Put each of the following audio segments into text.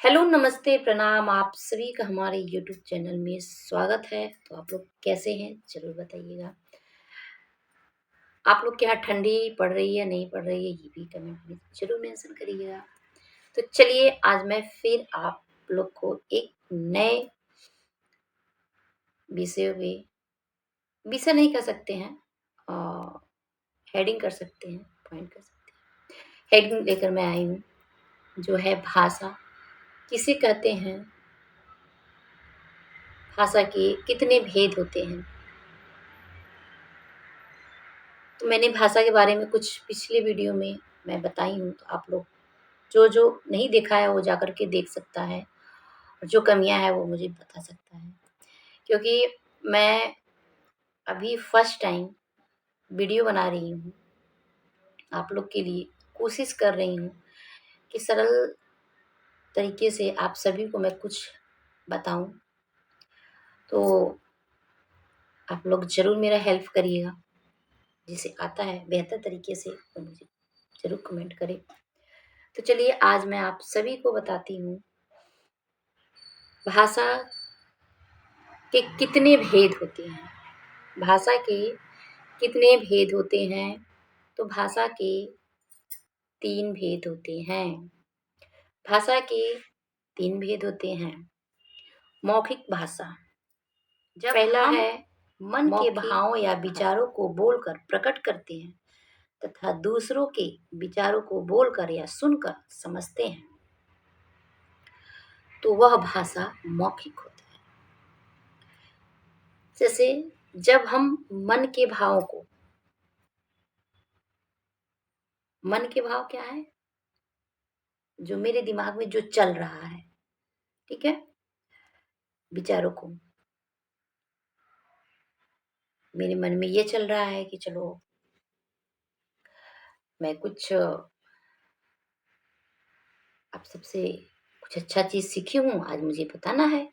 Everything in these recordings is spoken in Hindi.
हेलो, नमस्ते, प्रणाम। आप सभी का हमारे यूट्यूब चैनल में स्वागत है। तो आप लोग कैसे हैं? ज़रूर बताइएगा। आप लोग के यहाँ ठंडी पड़ रही है, नहीं पड़ रही है, ये भी कमेंट में ज़रूर मेंशन करिएगा। तो चलिए, आज मैं फिर आप लोग को एक नए विषय पे विषय नहीं कर सकते हैं, हेडिंग कर सकते हैं, पॉइंट कर सकते हैं। हेडिंग लेकर मैं आई हूँ, जो है भाषा। किसे कहते हैं? भाषा के कितने भेद होते हैं? तो मैंने भाषा के बारे में कुछ पिछले वीडियो में मैं बताई हूँ, तो आप लोग जो नहीं देखा है वो जाकर के देख सकता है, और जो कमियाँ हैं वो मुझे बता सकता है। क्योंकि मैं अभी फर्स्ट टाइम वीडियो बना रही हूँ, आप लोग के लिए कोशिश कर रही हूँ कि सरल तरीके से आप सभी को मैं कुछ बताऊँ। तो आप लोग ज़रूर मेरा हेल्प करिएगा, जिसे आता है बेहतर तरीके से तो मुझे ज़रूर कमेंट करें। तो चलिए, आज मैं आप सभी को बताती हूँ भाषा के कितने भेद होते हैं। भाषा के कितने भेद होते हैं? तो भाषा के 3 भेद होते हैं। भाषा के 3 भेद होते हैं। मौखिक भाषा, जब पहला है मन के भावों या विचारों को बोलकर प्रकट करते हैं तथा दूसरों के विचारों को बोलकर या सुनकर समझते हैं, तो वह भाषा मौखिक होती है। जैसे जब हम मन के भाव क्या है? जो मेरे दिमाग में जो चल रहा है, ठीक है? विचारों को, मेरे मन में ये चल रहा है कि चलो मैं कुछ आप सबसे कुछ अच्छा चीज़ सीखी हूँ, आज मुझे बताना है,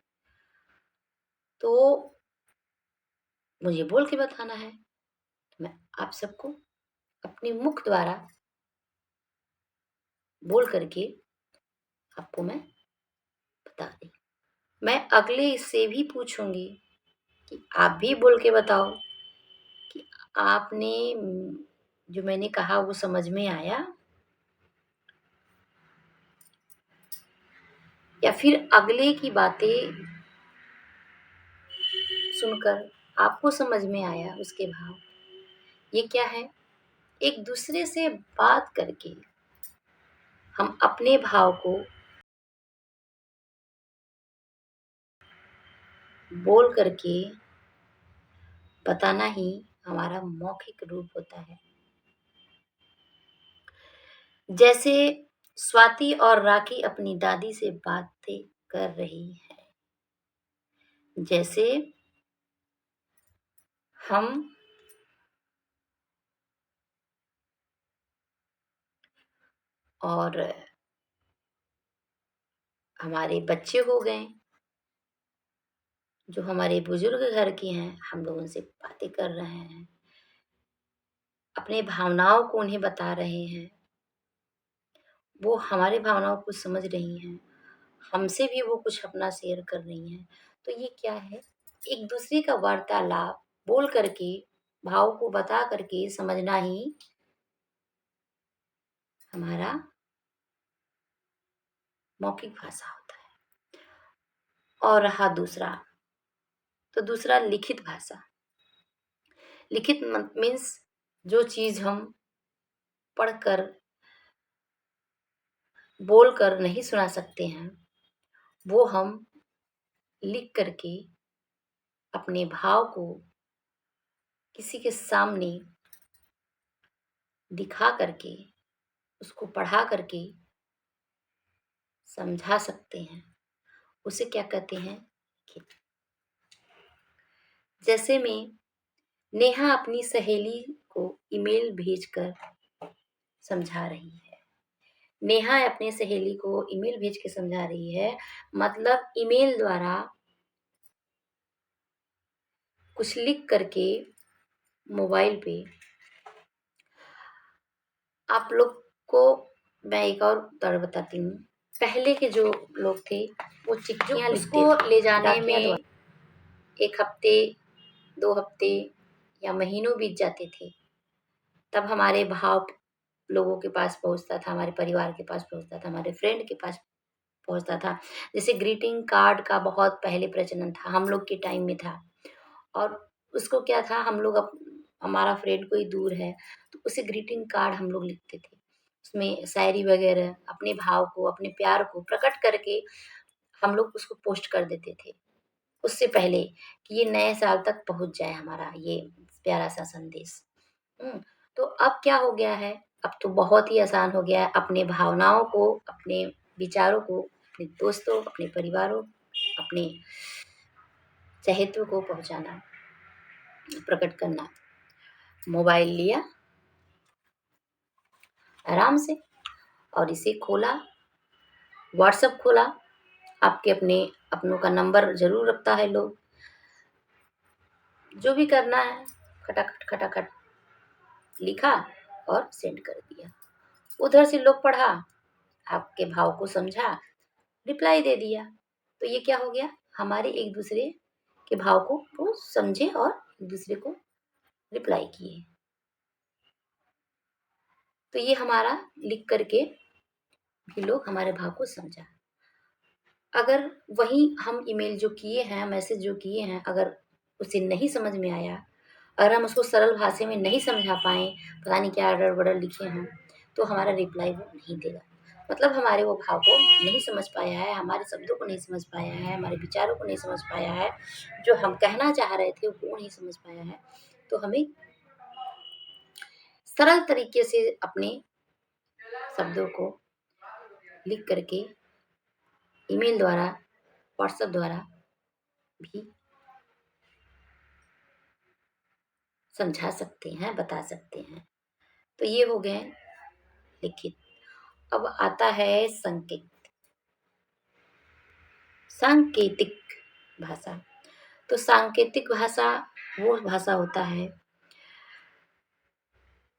तो मुझे बोल के बताना है। तो मैं आप सबको अपने मुख द्वारा बोल करके आपको मैं बता रही हूँ। मैं अगले से भी पूछूँगी कि आप भी बोल के बताओ कि आपने जो मैंने कहा वो समझ में आया, या फिर अगले की बातें सुनकर आपको समझ में आया उसके भाव। ये क्या है? एक दूसरे से बात करके हम अपने भाव को बोल करके बताना ही हमारा मौखिक रूप होता है। जैसे स्वाति और राखी अपनी दादी से बातें कर रही है, जैसे हम और हमारे बच्चे हो गए, जो हमारे बुजुर्ग घर के हैं, हम लोग उनसे बातें कर रहे हैं, अपने भावनाओं को उन्हें बता रहे हैं, वो हमारे भावनाओं को समझ रही हैं, हमसे भी वो कुछ अपना शेयर कर रही हैं। तो ये क्या है? एक दूसरे का वार्तालाप बोल करके, भाव को बता करके समझना ही हमारा मौखिक भाषा होता है। और रहा दूसरा, तो दूसरा लिखित भाषा। लिखित मीन्स जो चीज़ हम पढ़कर बोलकर नहीं सुना सकते हैं, वो हम लिख करके अपने भाव को किसी के सामने दिखा करके, उसको पढ़ा करके समझा सकते हैं। उसे क्या कहते हैं? लिखित। जैसे में नेहा अपनी सहेली को ईमेल भेजकर समझा रही है। नेहा अपने सहेली को ईमेल भेज के समझा रही है, मतलब ईमेल द्वारा कुछ लिख करके मोबाइल पे। आप लोग को मैं एक और उदाहरण बताती हूँ। पहले के जो लोग थे वो चिट्ठियाँ लिखते थे, ले जाने में 1 हफ्ते 2 हफ्ते या महीनों बीत जाते थे। तब हमारे भाव लोगों के पास पहुँचता था, हमारे परिवार के पास पहुँचता था, हमारे फ्रेंड के पास पहुँचता था। जैसे ग्रीटिंग कार्ड का बहुत पहले प्रचलन था, हम लोग के टाइम में था। और उसको क्या था, हम लोग हमारा फ्रेंड कोई दूर है तो उसे ग्रीटिंग कार्ड हम लोग लिखते थे। उसमें शायरी वगैरह अपने भाव को, अपने प्यार को प्रकट करके हम लोग उसको पोस्ट कर देते थे। उससे पहले कि ये नए साल तक पहुँच जाए हमारा ये प्यारा-सा संदेश। हुँ, तो अब क्या हो गया है, अब तो बहुत ही आसान हो गया है अपने भावनाओं को, अपने विचारों को, अपने दोस्तों, अपने परिवारों, अपने चहेतों को पहुँचाना, प्रकट करना। मोबाइल लिया आराम से और इसे खोला, व्हाट्सएप खोला, आपके अपनों का नंबर ज़रूर रखता है लोग। जो भी करना है खटाखट खटाखट लिखा और सेंड कर दिया। उधर से लोग पढ़ा, आपके भाव को समझा, रिप्लाई दे दिया। तो ये क्या हो गया, हमारे एक-दूसरे के भाव को वो समझे और एक-दूसरे को रिप्लाई किए। तो ये हमारा लिख कर के भी लोग हमारे भाव को समझा। अगर वही हम ईमेल जो किए हैं, मैसेज जो किए हैं, अगर उसे नहीं समझ में आया, अगर हम उसको सरल भाषा में नहीं समझा पाएँ, पता नहीं क्या अड़ड़-बड़ड़ लिखे हैं, तो हमारा रिप्लाई वो नहीं देगा। मतलब हमारे वो भाव को नहीं समझ पाया है, हमारे शब्दों को नहीं समझ पाया है, हमारे विचारों को नहीं समझ पाया है, जो हम कहना चाह रहे थे वो नहीं समझ पाया है। तो हमें सरल तरीके से अपने शब्दों को लिख कर के ईमेल द्वारा, व्हाट्सएप द्वारा भी समझा सकते हैं, बता सकते हैं। तो ये हो गए लिखित। अब आता है सांकेतिक भाषा। तो सांकेतिक भाषा वो भाषा होता है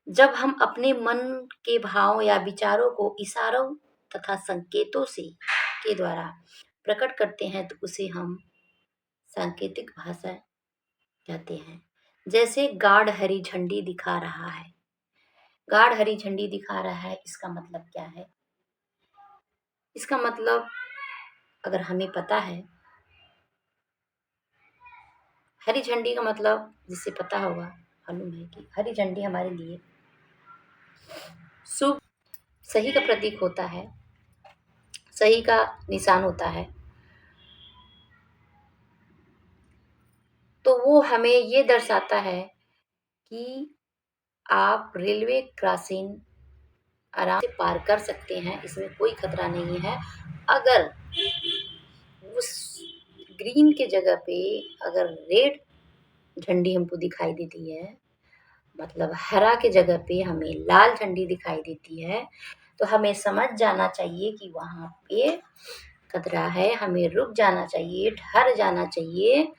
जब हम अपने मन के भाव या विचारों को इशारों तथा संकेतों से के द्वारा प्रकट करते हैं तो उसे हम सांकेतिक भाषा कहते हैं। जैसे गाढ़ हरी झंडी दिखा रहा है। गाढ़ हरी झंडी दिखा रहा है, इसका मतलब क्या है? इसका मतलब अगर हमें पता है, हरी झंडी का मतलब जिसे पता होगा, मालूम है कि हरी झंडी हमारे लिए शुभ, सही का प्रतीक होता है, सही का निशान होता है। तो वो हमें ये दर्शाता है कि आप रेलवे क्रॉसिंग आराम से पार कर सकते हैं, इसमें कोई खतरा नहीं है। अगर उस ग्रीन के जगह पे अगर रेड झंडी हमको दिखाई देती है, मतलब हरा के जगह पे हमें लाल झंडी दिखाई देती है, तो हमें समझ जाना चाहिए कि वहाँ पे खतरा है, हमें रुक जाना चाहिए, ठहर जाना चाहिए।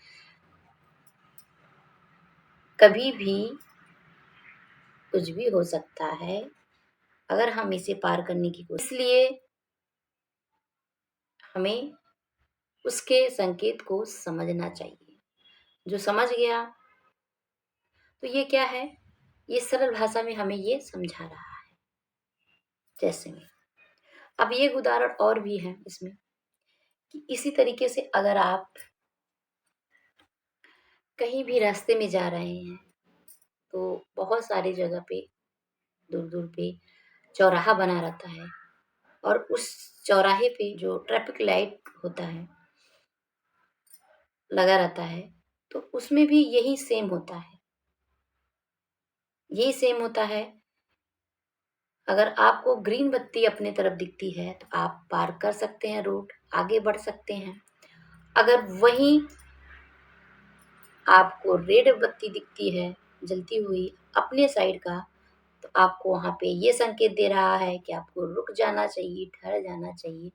कभी भी कुछ भी हो सकता है अगर हम इसे पार करने की कोशिश, इसलिए हमें उसके संकेत को समझना चाहिए। जो समझ गया तो ये क्या है, ये सरल भाषा में हमें ये समझा रहा है। जैसे में अब ये एक उदाहरण और भी है इसमें कि इसी तरीके से अगर आप कहीं भी रास्ते में जा रहे हैं तो बहुत सारी जगह पे दूर-दूर पे चौराहा बना रहता है और उस चौराहे पे जो ट्रैफिक लाइट होता है, लगा रहता है, तो उसमें भी यही सेम होता है। यही सेम होता है, अगर आपको ग्रीन बत्ती अपने तरफ दिखती है तो आप पार कर सकते हैं रोड, आगे बढ़ सकते हैं। अगर वहीं आपको रेड बत्ती दिखती है जलती हुई अपने साइड का, तो आपको वहाँ पे ये संकेत दे रहा है कि आपको रुक जाना चाहिए, ठहर जाना चाहिए।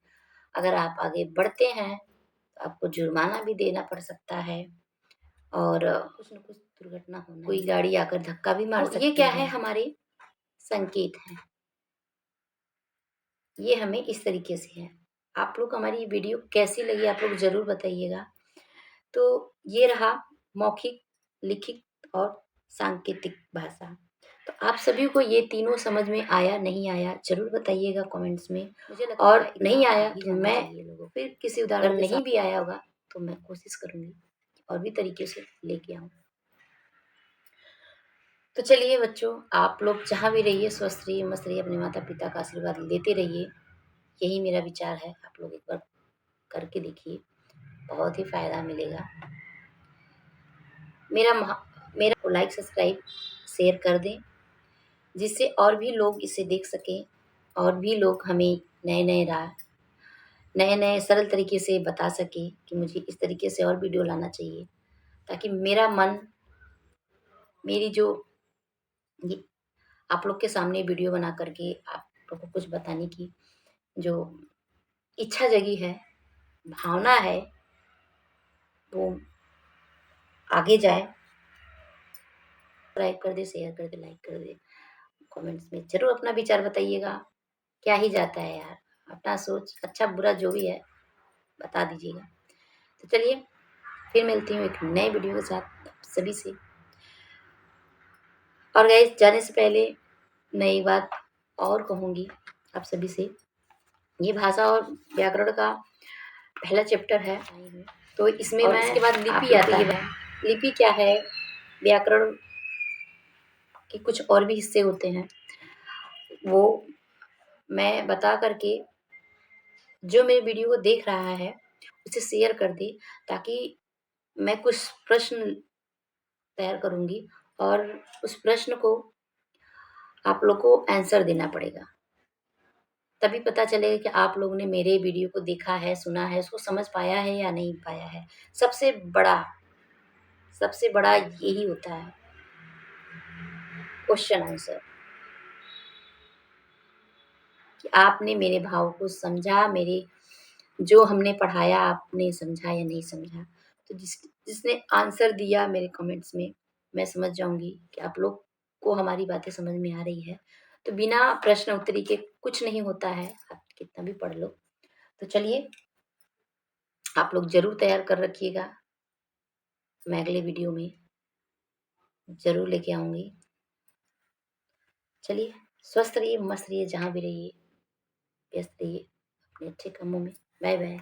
अगर आप आगे बढ़ते हैं तो आपको जुर्माना भी देना पड़ सकता है और कुछ न कुछ दुर्घटना होना, कोई गाड़ी आकर धक्का भी मार सकती है। ये क्या है, हमारे संकेत हैं। ये हमें इस तरीके से है। आप लोग को हमारी ये वीडियो कैसी लगी आप लोग ज़रूर बताइएगा। तो ये रहा मौखिक, लिखित और सांकेतिक भाषा। तो आप सभी को ये तीनों समझ में आया, नहीं आया ज़रूर बताइएगा कमेंट्स में। मुझे लगता और है नहीं आया तो मैं फिर किसी उदाहरण नहीं भी आया होगा तो मैं कोशिश करूँगी और भी तरीके से लेके आऊँ। तो चलिए बच्चों, आप लोग जहाँ भी रहिए स्वस्थ रहिए, मस्त रहिए, अपने माता-पिता का आशीर्वाद लेते रहिए। यही मेरा विचार है, आप लोग एक बार करके देखिए, बहुत ही फ़ायदा मिलेगा। मेरा को लाइक, सब्सक्राइब, शेयर कर दें, जिससे और भी लोग इसे देख सकें और भी लोग हमें नए-नए सरल तरीके से बता सकें कि मुझे इस तरीके से और वीडियो लाना चाहिए, ताकि मेरा मन मेरी जो ये आप लोग के सामने वीडियो बना कर के आप लोग को कुछ बताने की जो इच्छा जगी है, भावना है, वो आगे जाए। सब्सक्राइब कर दें, शेयर कर दें, लाइक कर दें। कमेंट्स में ज़रूर अपना विचार बताइएगा। क्या ही जाता है यार, अपना सोच अच्छा-बुरा जो भी है बता दीजिएगा। तो चलिए फिर मिलती हूँ एक नए वीडियो के साथ आप सभी से। और गाइस जाने से पहले मैं एक बात और कहूँगी आप सभी से, ये भाषा और व्याकरण का पहला चैप्टर है, तो इसमें मैं इसके बाद लिपि आता है। लिपि क्या है, व्याकरण के कुछ और भी हिस्से होते हैं, वो मैं बता कर के जो मेरे वीडियो को देख रहा है उसे शेयर कर दे, ताकि मैं कुछ प्रश्न तैयार करूँगी और उस प्रश्न को आप लोग को आंसर देना पड़ेगा। तभी पता चलेगा कि आप लोगों ने मेरे वीडियो को देखा है, सुना है, उसको समझ पाया है या नहीं पाया है। सबसे बड़ा यही होता है क्वेश्चन आंसर, कि आपने मेरे भाव को समझा, मेरे जो हमने पढ़ाया आपने समझा या नहीं समझा। तो जिसने आंसर दिया मेरे कमेंट्स में, मैं समझ जाऊँगी कि आप लोग को हमारी बातें समझ में आ रही है। तो बिना प्रश्न उत्तरी के कुछ नहीं होता है, आप कितना भी पढ़ लो। तो चलिए, आप लोग ज़रूर तैयार कर रखिएगा, मैं अगले वीडियो में ज़रूर लेके आऊँगी। चलिए, स्वस्थ रहिए, मस्त रहिए, जहाँ भी रहिए, व्यस्त रहिए अपने अच्छे कामों में। Bye bye.